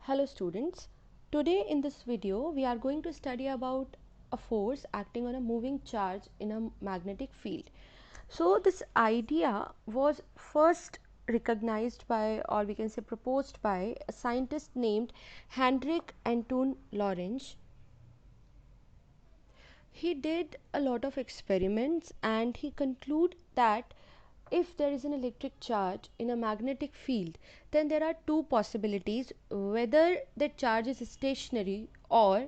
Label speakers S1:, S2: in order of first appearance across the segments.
S1: Hello students, today in this video we are going to study about a force acting on a moving charge in a magnetic field. So this idea was first recognized by, or we can say proposed by, a scientist named Hendrik Antoon Lorentz. He did a lot of experiments and he concluded that if there is an electric charge in a magnetic field, then there are two possibilities whether the charge is stationary or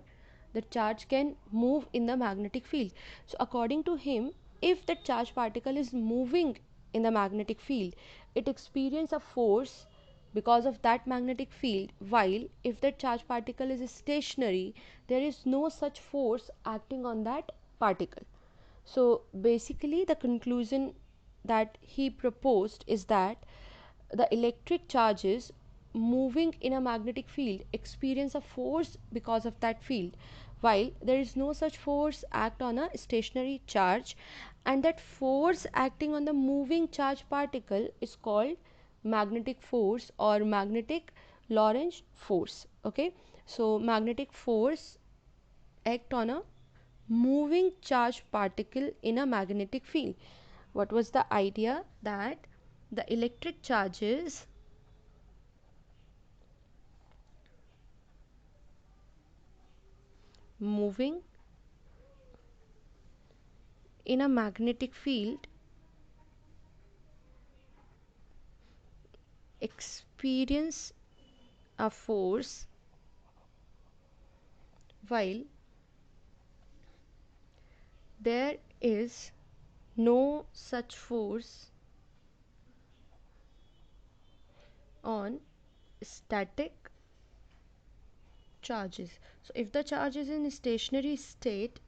S1: the charge can move in the magnetic field. So according to him, if the charge particle is moving in the magnetic field, it experiences a force because of that magnetic field, while if the charge particle is stationary, there is no such force acting on that particle. So basically the conclusion that he proposed is that the electric charges moving in a magnetic field experience a force because of that field, while there is no such force act on a stationary charge, and that force acting on the moving charge particle is called magnetic force or magnetic Lorentz force. Okay, so magnetic force act on a moving charge particle in a magnetic field. What was the idea? That the electric charges moving in a magnetic field experience a force, while there is no such force on static charges. So if the charge is in a stationary state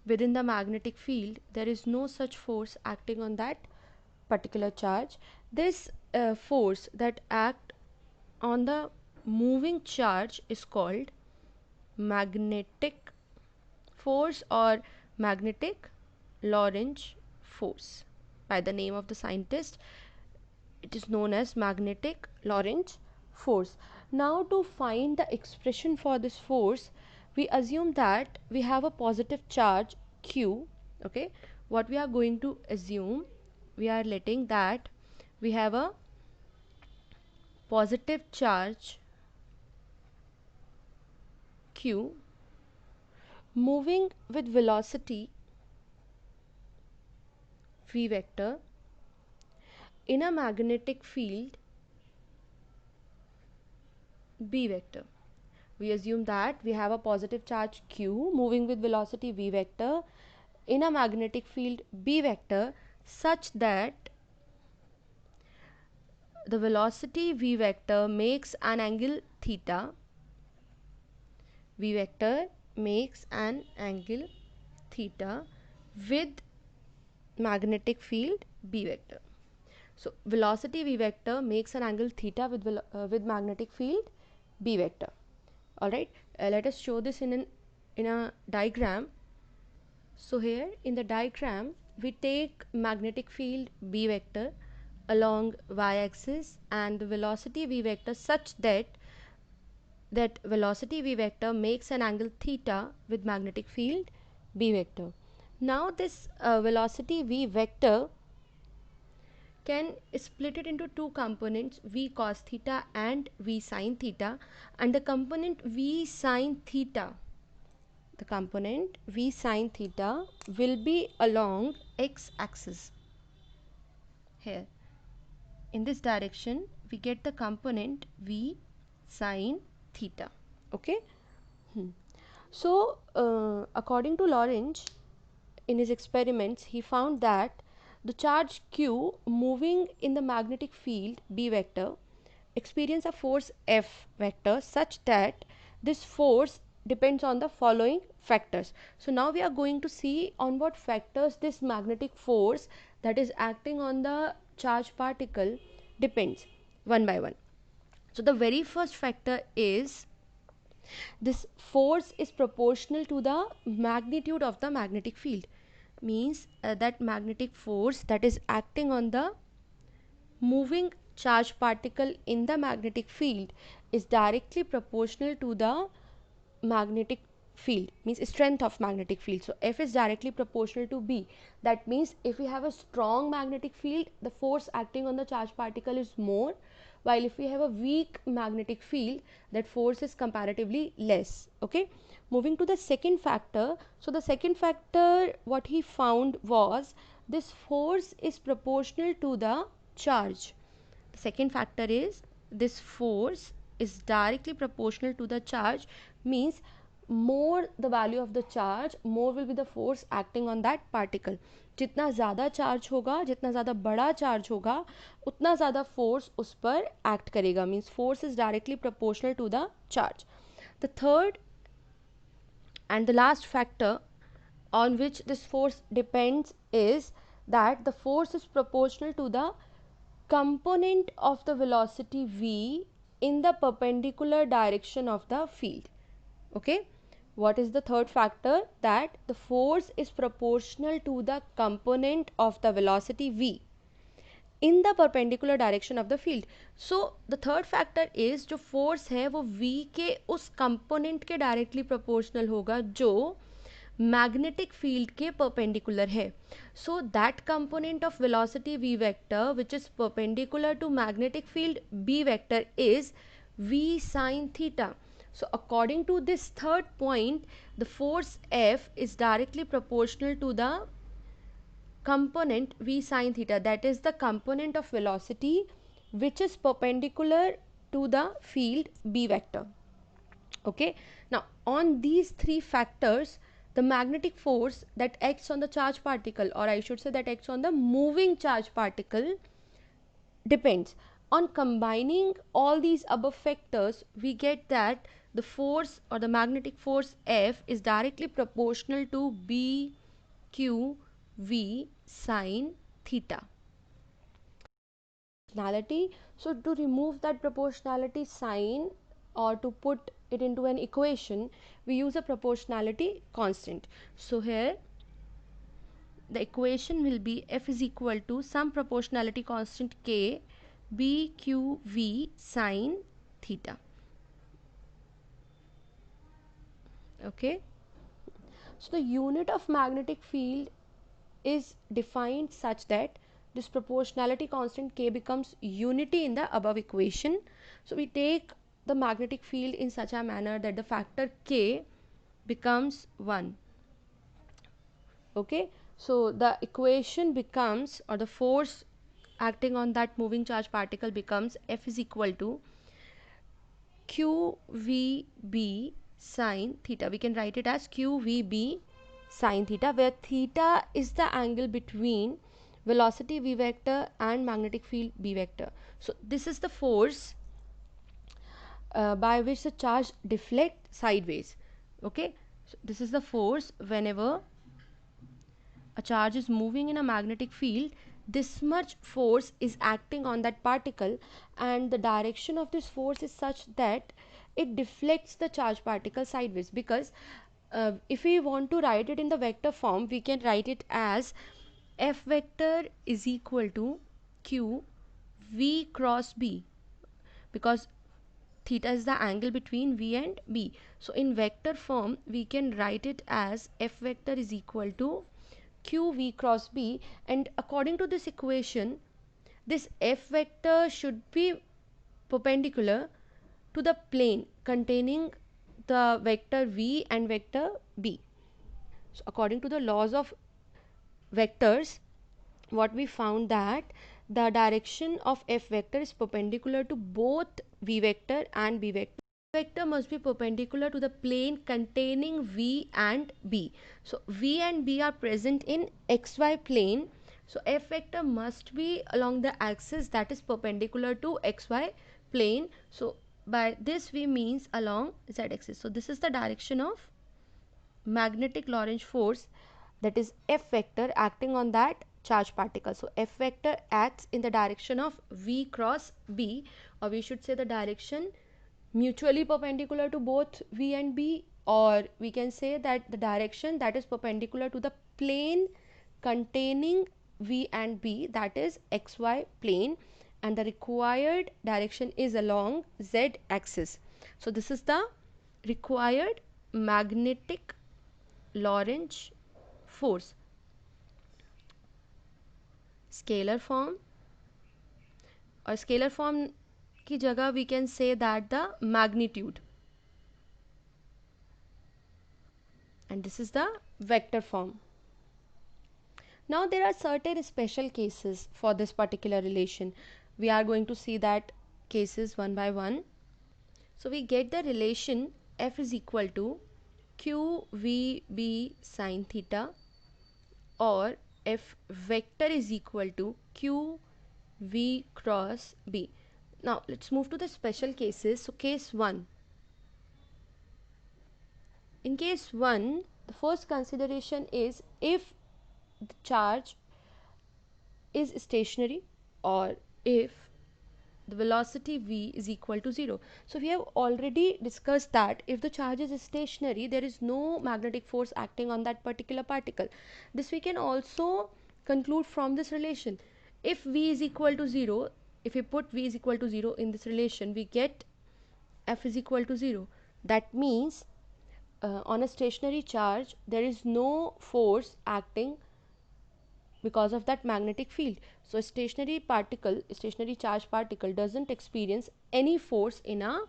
S1: within the magnetic field, there is no such force acting on that particular charge. This force that act on the moving charge is called magnetic force or magnetic Lorentz force. By the name of the scientist, it is known as magnetic Lorentz force. Now to find the expression for this force, we assume that we have a positive charge Q. Okay, what we are going to assume, we are letting that we have a positive charge Q moving with velocity v vector in a magnetic field b vector. We assume that we have a positive charge Q moving with velocity v vector in a magnetic field b vector, such that the velocity v vector makes an angle theta. V vector makes an angle theta with magnetic field b vector. So velocity v vector makes an angle theta with magnetic field b vector. All right, let us show this in a diagram. So here in the diagram, we take magnetic field b vector along y-axis and the velocity v vector such that velocity v vector makes an angle theta with magnetic field b vector. Now this velocity v vector can split it into two components, v cos theta and v sin theta, and the component v sin theta will be along x-axis. Here in this direction we get the component v sin theta. Okay. So according to Lorentz, in his experiments he found that the charge Q moving in the magnetic field b vector experience a force F vector such that this force depends on the following factors. So now we are going to see on what factors this magnetic force that is acting on the charge particle depends, one by one. So the very first factor is this force is proportional to the magnitude of the magnetic field. Means that magnetic force that is acting on the moving charged particle in the magnetic field is directly proportional to the magnetic field, means strength of magnetic field. So F is directly proportional to B. That means if we have a strong magnetic field, the force acting on the charged particle is more, while if we have a weak magnetic field, that force is comparatively less. Okay, moving to the second factor. So the second factor, what he found was this force is proportional to the charge. The second factor is this force is directly proportional to the charge, means more the value of the charge, more will be the force acting on that particle. जितना ज़्यादा charge होगा, जितना ज़्यादा बड़ा charge होगा, उतना ज़्यादा force उस पर एक्ट करेगा, means force is directly proportional to the charge. The third and the last factor on which this force depends is that the force is proportional to the component of the velocity v in the perpendicular direction of the field. Okay, what is the third factor? That the force is proportional to the component of the velocity v in the perpendicular direction of the field. So the third factor is जो force है वो v के उस component के directly proportional होगा जो magnetic field के perpendicular है. So that component of velocity v vector which is perpendicular to magnetic field b vector is v sine theta. So according to this third point, the force F is directly proportional to the component v sine theta, that is the component of velocity which is perpendicular to the field b vector. Okay, now on these three factors, the magnetic force that acts on the charged particle, or I should say that acts on the moving charged particle, depends. On combining all these above factors, we get that the force or the magnetic force F is directly proportional to B Q V sine theta. Proportionality. So to remove that proportionality sign or to put it into an equation, we use a proportionality constant. So here the equation will be F is equal to some proportionality constant K B Q V sine theta. Okay, so the unit of magnetic field is defined such that this proportionality constant K becomes unity in the above equation. So we take the magnetic field in such a manner that the factor K becomes 1. Okay, so the equation becomes, or the force acting on that moving charge particle becomes F is equal to QVB sine theta. We can write it as QVB sine theta, where theta is the angle between velocity v vector and magnetic field b vector. So this is the force by which the charge deflects sideways. Okay, so this is the force whenever a charge is moving in a magnetic field, this much force is acting on that particle, and the direction of this force is such that it deflects the charged particle sideways. Because if we want to write it in the vector form, we can write it as F vector is equal to Q V cross B, because theta is the angle between V and B. So in vector form we can write it as F vector is equal to Q V cross B, and according to this equation, this F vector should be perpendicular to the plane containing the vector V and vector B. So according to the laws of vectors, what we found that the direction of F vector is perpendicular to both V vector and B vector. Vector must be perpendicular to the plane containing V and B. So V and B are present in xy plane. So F vector must be along the axis that is perpendicular to xy plane. So by this we means along z axis. So this is the direction of magnetic Lorentz force, that is F vector acting on that charged particle. So F vector acts in the direction of V cross B, or we should say the direction mutually perpendicular to both V and B, or we can say that the direction that is perpendicular to the plane containing V and B, that is xy plane, and the required direction is along z axis. So this is the required magnetic Lorentz force. Scalar form, or scalar form की जगह we can say that the magnitude, and this is the vector form. Now there are certain special cases for this particular relation. We are going to see that cases one by one. So we get the relation f is equal to qvb sine theta, or f vector is equal to qv cross b. Now let's move to the special cases. So case 1. In case 1, the first consideration is if the charge is stationary, or if the velocity v is equal to 0. So we have already discussed that if the charge is stationary, there is no magnetic force acting on that particular particle. This we can also conclude from this relation. If v is equal to 0, if we put v is equal to 0 in this relation, we get f is equal to 0. That means on a stationary charge there is no force acting because of that magnetic field. So a stationary charge particle doesn't experience any force in a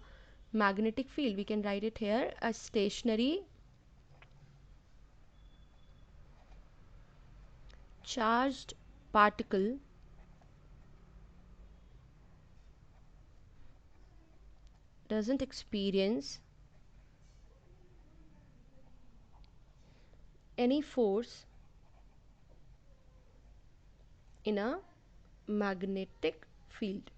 S1: magnetic field. We can write it here as stationary charged particle doesn't experience any force in a magnetic field.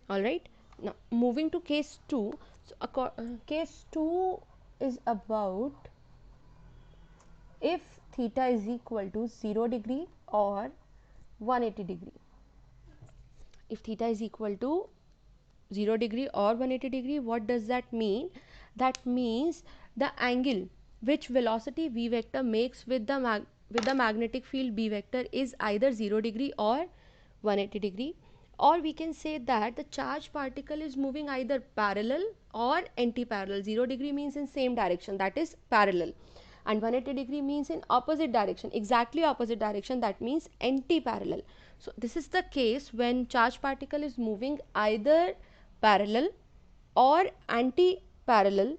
S1: Alright, now moving to case 2. So case 2 is about if theta is equal to 0 degree or 180 degree. If theta is equal to 0 degree or 180 degree, what does that mean? That means the angle which velocity v vector makes with the magnetic field b vector is either 0 degree or 180 degree, or we can say that the charged particle is moving either parallel or anti-parallel. 0 degree means in same direction, that is parallel, and 180 degree means in opposite direction, exactly opposite direction, that means anti-parallel. So this is the case when charged particle is moving either parallel or anti-parallel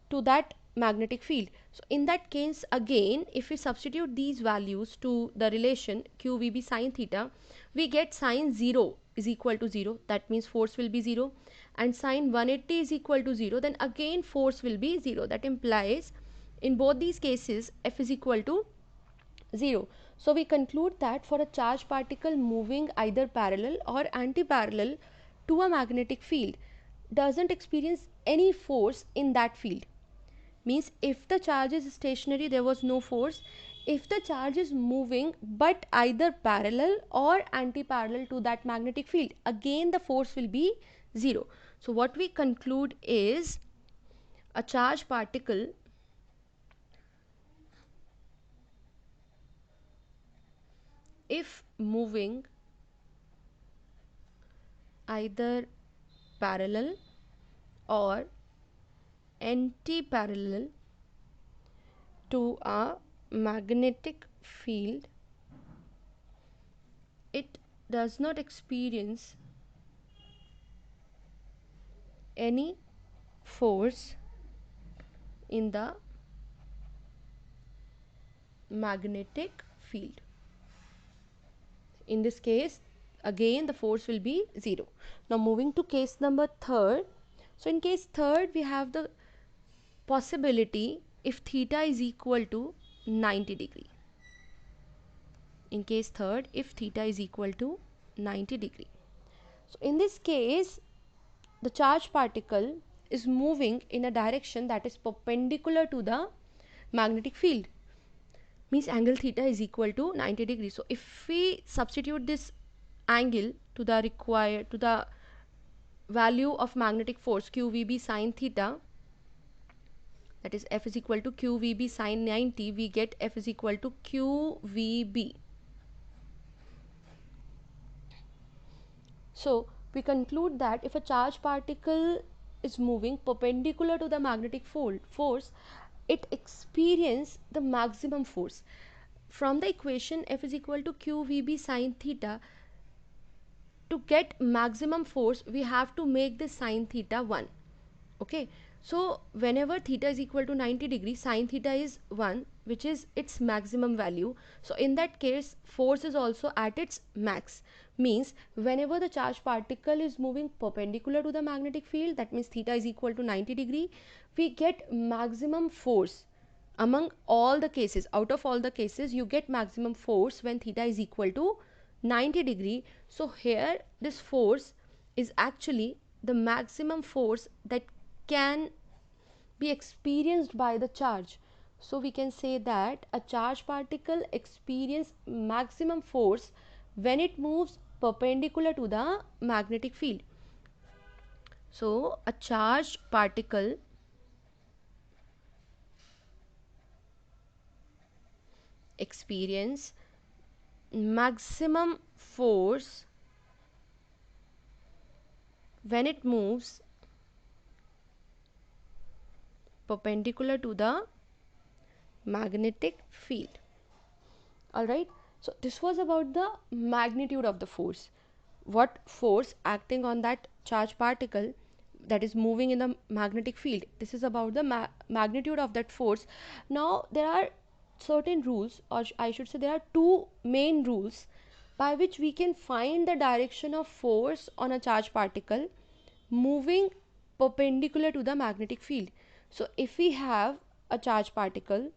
S1: to that magnetic field. So in that case, again, if we substitute these values to the relation qvb sine theta, we get sine 0 is equal to 0, that means force will be 0, and sine 180 is equal to 0, then again force will be 0. That implies in both these cases f is equal to 0. So we conclude that for a charged particle moving either parallel or anti-parallel to a magnetic field doesn't experience any force in that field. Means if the charge is stationary, there was no force. If the charge is moving but either parallel or anti-parallel to that magnetic field, again the force will be 0. So what we conclude is a charged particle if moving either parallel or anti-parallel to a magnetic field, it does not experience any force in the magnetic field. In this case, again the force will be 0. Now moving to case number 3rd. So in case 3rd, we have the possibility if theta is equal to 90 degree. In case 3rd, if theta is equal to 90 degree. So in this case, the charged particle is moving in a direction that is perpendicular to the magnetic field. Means angle theta is equal to 90 degrees. So if we substitute this angle to the value of magnetic force qvb sine theta, that is f is equal to qvb sine 90, we get f is equal to qvb So we conclude that if a charged particle is moving perpendicular to the magnetic force, it experiences the maximum force. From the equation F is equal to qvb sine theta, to get maximum force we have to make this sine theta 1. Okay, so whenever theta is equal to 90 degrees, sine theta is 1, which is its maximum value. So in that case force is also at its max, means whenever the charged particle is moving perpendicular to the magnetic field, that means theta is equal to 90 degree, we get maximum force. Among all the cases, out of all the cases, you get maximum force when theta is equal to 90 degree. So here this force is actually the maximum force that can be experienced by the charge. So we can say that a charged particle experiences maximum force when it moves perpendicular to the magnetic field. So a charged particle experience maximum force when it moves perpendicular to the magnetic field. Alright, so this was about the magnitude of the force. What force acting on that charged particle that is moving in the magnetic field. This is about the magnitude of that force. Now there are certain rules, or I should say there are two main rules by which we can find the direction of force on a charged particle moving perpendicular to the magnetic field. So if we have a charged particle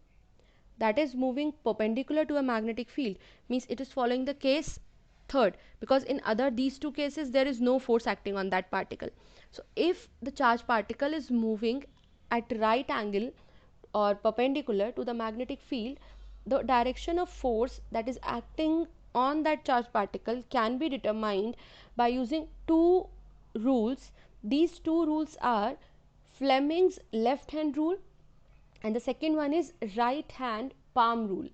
S1: that is moving perpendicular to a magnetic field, means it is following the case third, because in other these two cases there is no force acting on that particle. So if the charged particle is moving at right angle or perpendicular to the magnetic field, the direction of force that is acting on that charged particle can be determined by using two rules. These two rules are Fleming's left hand rule, and the second one is right hand palm rule.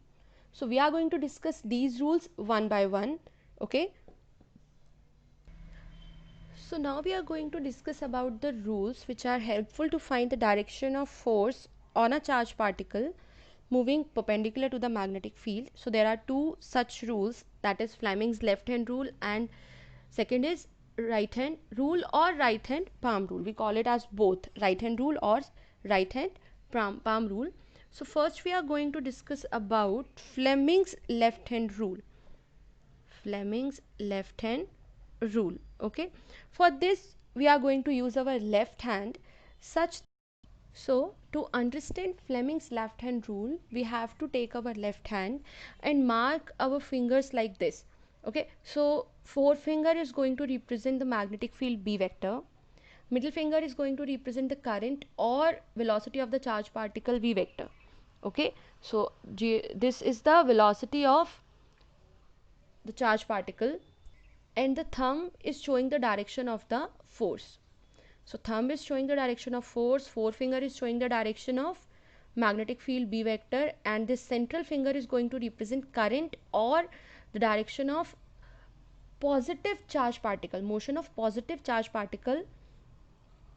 S1: So we are going to discuss these rules one by one. Okay, so now we are going to discuss about the rules which are helpful to find the direction of force on a charged particle moving perpendicular to the magnetic field. So there are two such rules, that is Fleming's left hand rule and second is right hand rule or right hand palm rule. We call it as both right hand rule or right hand palm rule. So first we are going to discuss about Fleming's left hand rule. Fleming's left hand rule. Okay, for this we are going to use our left hand such. So to understand Fleming's left hand rule, we have to take our left hand and mark our fingers like this. Okay, so forefinger is going to represent the magnetic field B vector, middle finger is going to represent the current or velocity of the charged particle V vector. Okay, so this is the velocity of the charged particle, and the thumb is showing the direction of the force. So thumb is showing the direction of force, forefinger is showing the direction of magnetic field B vector, and this central finger is going to represent current or the direction of positive charge particle, motion of positive charge particle,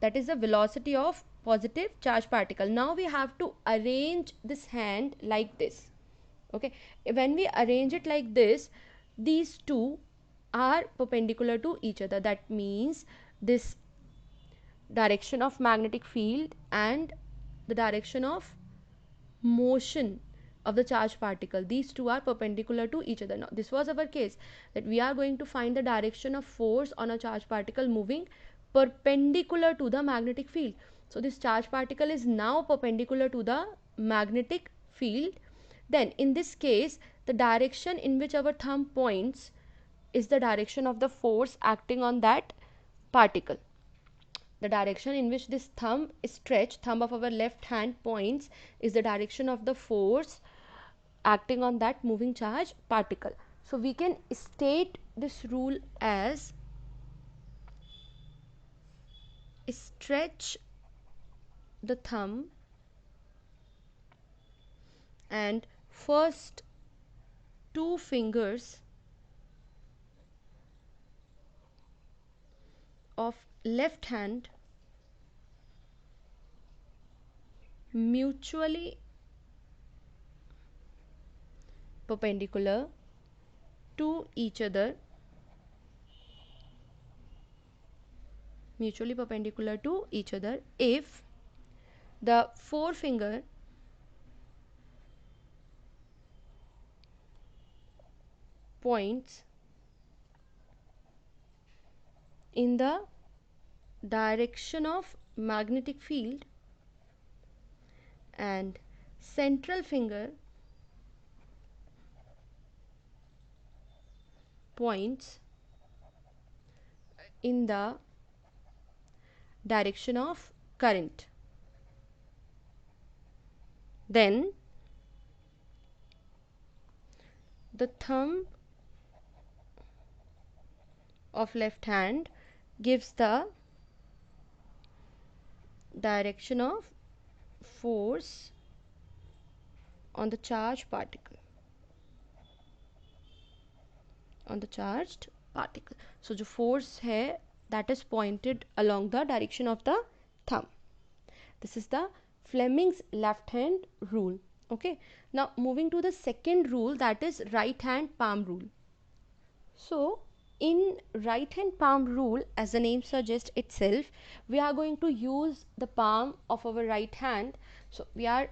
S1: that is the velocity of positive charge particle. Now we have to arrange this hand like this. Okay, when we arrange it like this, these two are perpendicular to each other. That means this direction of magnetic field and the direction of motion of the charged particle, these two are perpendicular to each other. Now this was our case that we are going to find the direction of force on a charged particle moving perpendicular to the magnetic field. So this charged particle is now perpendicular to the magnetic field. Then in this case the direction in which our thumb points is the direction of the force acting on that particle. The direction in which this thumb is stretched, thumb of our left hand points, is the direction of the force acting on that moving charge particle. So we can state this rule as stretch the thumb and first two fingers of left hand mutually perpendicular to each other, if the forefinger points in the direction of magnetic field and central finger points in the direction of current. Then the thumb of left hand gives the direction of force on the charged particle, so जो force है that is pointed along the direction of the thumb. This is the Fleming's left hand rule. Okay, now moving to the second rule, that is right hand palm rule. So in right hand palm rule, as the name suggests itself, we are going to use the palm of our right hand. So we are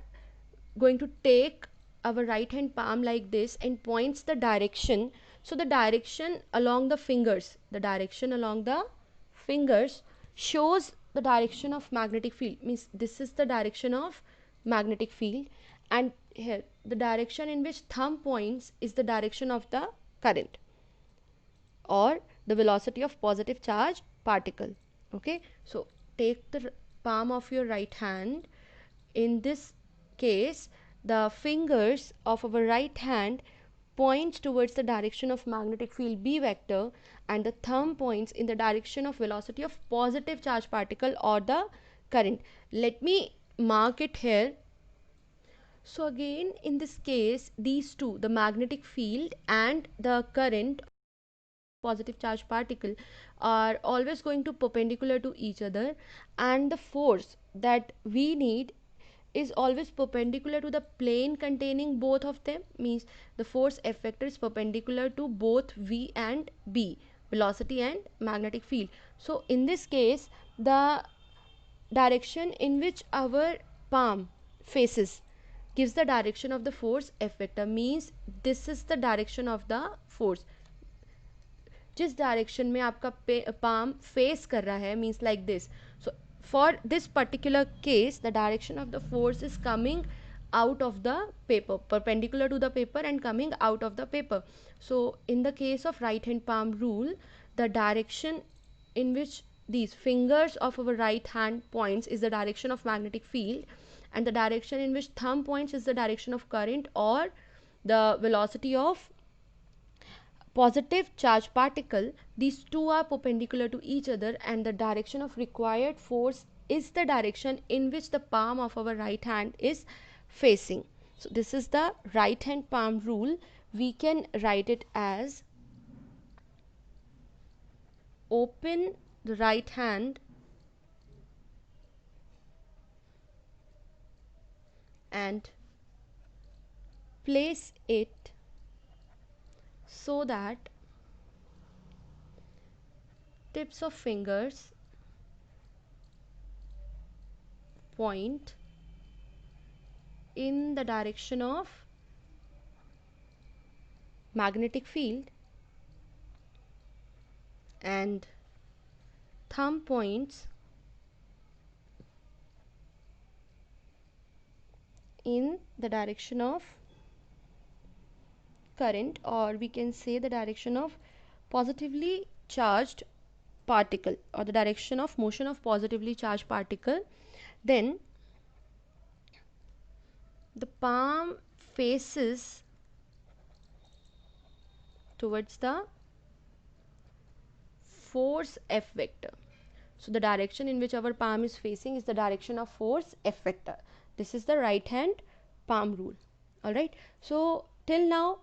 S1: going to take our right hand palm like this and points the direction. So the direction along the fingers, shows the direction of magnetic field, means this is the direction of magnetic field, and here the direction in which thumb points is the direction of the current or the velocity of positive charge particle. Okay, so take the palm of your right hand. In this case, the fingers of our right hand points towards the direction of magnetic field B vector, and the thumb points in the direction of velocity of positive charge particle or the current. Let me mark it here. So again, in this case, these two, the magnetic field and the current, positive charge particle, are always going to perpendicular to each other, and the force that we need is always perpendicular to the plane containing both of them, means the force F vector is perpendicular to both V and B, velocity and magnetic field. So in this case, the direction in which our palm faces gives the direction of the force F vector, means this is the direction of the force. जिस direction में आपका palm face कर रहा है, means like this. So for this particular case, the direction of the force is coming out of the paper, perpendicular to the paper and coming out of the paper. So in the case of right hand palm rule, the direction in which these fingers of our right hand points is the direction of magnetic field, and the direction in which thumb points is the direction of current or the velocity of positive charge particle. These two are perpendicular to each other, and the direction of required force is the direction in which the palm of our right hand is facing. So this is the right hand palm rule. We can write it as: open the right hand and place it so that tips of fingers point in the direction of magnetic field and thumb points in the direction of current, or we can say the direction of positively charged particle or the direction of motion of positively charged particle. Then the palm faces towards the force F vector. So the direction in which our palm is facing is the direction of force F vector. This is the right hand palm rule. Alright, so till now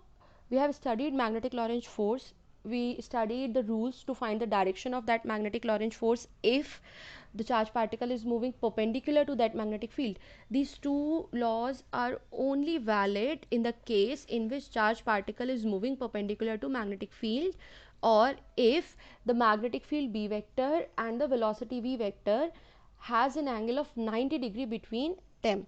S1: we have studied magnetic Lorentz force, we studied the rules to find the direction of that magnetic Lorentz force if the charged particle is moving perpendicular to that magnetic field. These two laws are only valid in the case in which charged particle is moving perpendicular to magnetic field, or if the magnetic field B vector and the velocity V vector has an angle of 90 degree between them.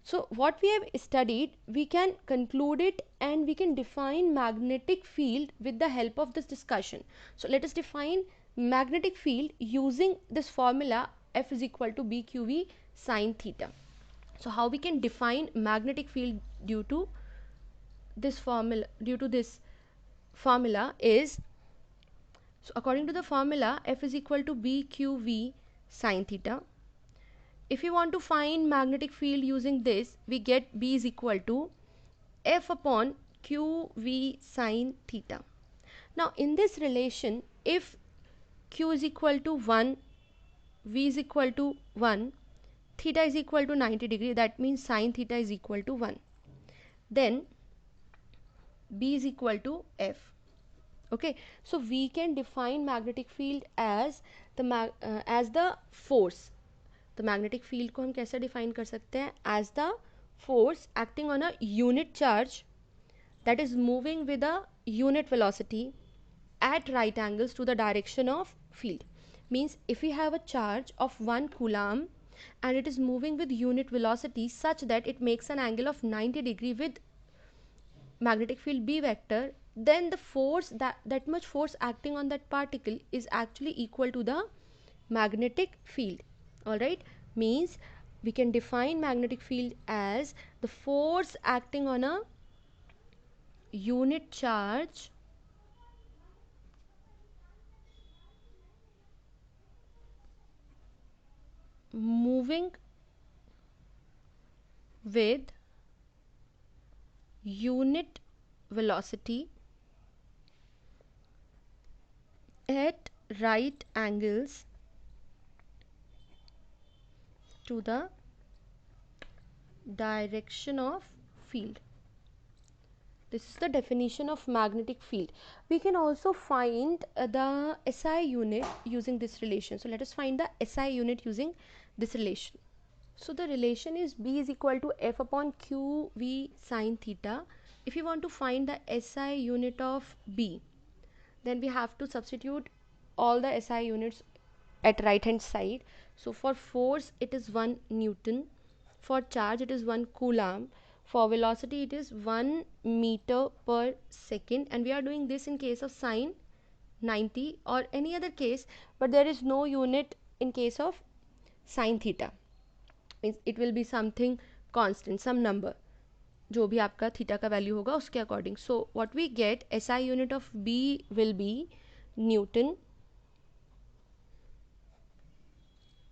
S1: So what we have studied, we can conclude it and we can define magnetic field with the help of this discussion. So let us define magnetic field using this formula F is equal to BQV sine theta. So how we can define magnetic field due to this formula is, so according to the formula F is equal to BQV sine theta. If you want to find magnetic field using this, we get B is equal to F upon QV sine theta. Now in this relation, if Q is equal to 1, V is equal to 1, theta is equal to 90 degree, that means sine theta is equal to 1. Then B is equal to F. Okay, so we can define magnetic field as the force. तो magnetic field को हम कैसे define कर सकते हैं? As the force acting on a unit charge that is moving with a unit velocity at right angles to the direction of field. Means if we have a charge of 1 coulomb and it is moving with unit velocity such that it makes an angle of 90 degree with magnetic field B vector, then the force, that much force acting on that particle is actually equal to the magnetic field. Alright, means we can define magnetic field as the force acting on a unit charge moving with unit velocity at right angles to the direction of field. This is the definition of magnetic field. We can also find the SI unit using this relation. So let us find the SI unit using this relation. So the relation is B is equal to F upon QV sine theta. If you want to find the SI unit of B, then we have to substitute all the SI units at right hand side. So for force it is 1 Newton, for charge it is 1 coulomb, for velocity it is 1 meter per second, and we are doing this in case of sine 90 or any other case, but there is no unit in case of sine theta. It will be something constant, some number, जो भी आपका theta का value होगा उसके according. So what we get, SI unit of B will be Newton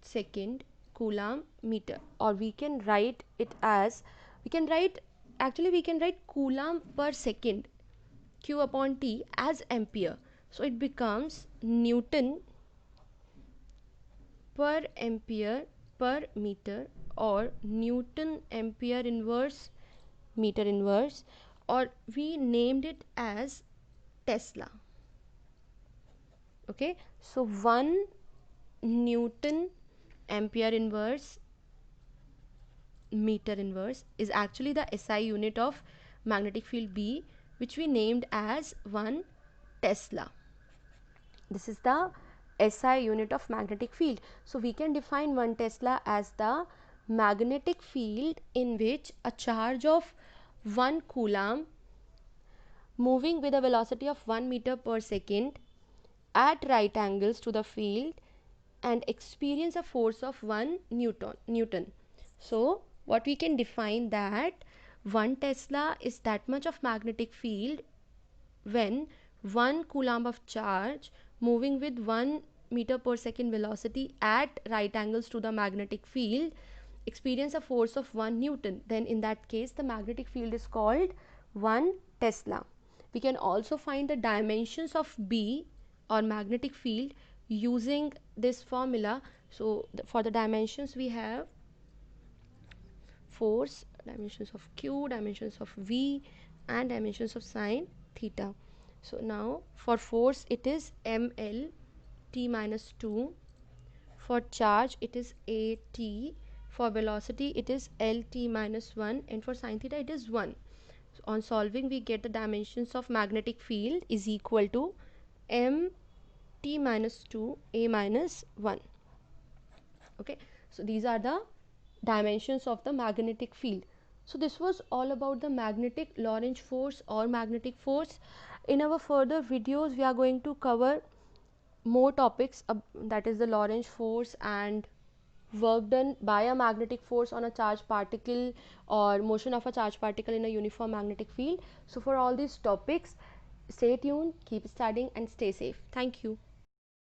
S1: second coulomb meter, or we can write it as, we can write coulomb per second, Q upon T, as ampere. So it becomes Newton per ampere per meter, or Newton ampere inverse meter inverse, or we named it as Tesla. Okay, so 1 Newton ampere inverse meter inverse is actually the SI unit of magnetic field B, which we named as 1 Tesla. This is the SI unit of magnetic field. So we can define 1 Tesla as the magnetic field in which a charge of 1 coulomb moving with a velocity of 1 meter per second at right angles to the field and experience a force of 1 Newton. So what we can define, that 1 Tesla is that much of magnetic field when 1 coulomb of charge moving with 1 meter per second velocity at right angles to the magnetic field experience a force of 1 Newton. Then in that case the magnetic field is called 1 Tesla. We can also find the dimensions of B or magnetic field using this formula. So for the dimensions we have force, dimensions of Q, dimensions of V, and dimensions of sine theta. So now for force it is ml t minus 2, for charge it is at, for velocity it is lt minus 1, and for sin theta it is 1. So on solving we get the dimensions of magnetic field is equal to m t minus 2 a minus 1. Okay, so these are the dimensions of the magnetic field. So this was all about the magnetic Lorentz force or magnetic force. In our further videos we are going to cover more topics, that is the Lorentz force and work done by a magnetic force on a charged particle or motion of a charged particle in a uniform magnetic field. So for all these topics, stay tuned, keep studying and stay safe. Thank you.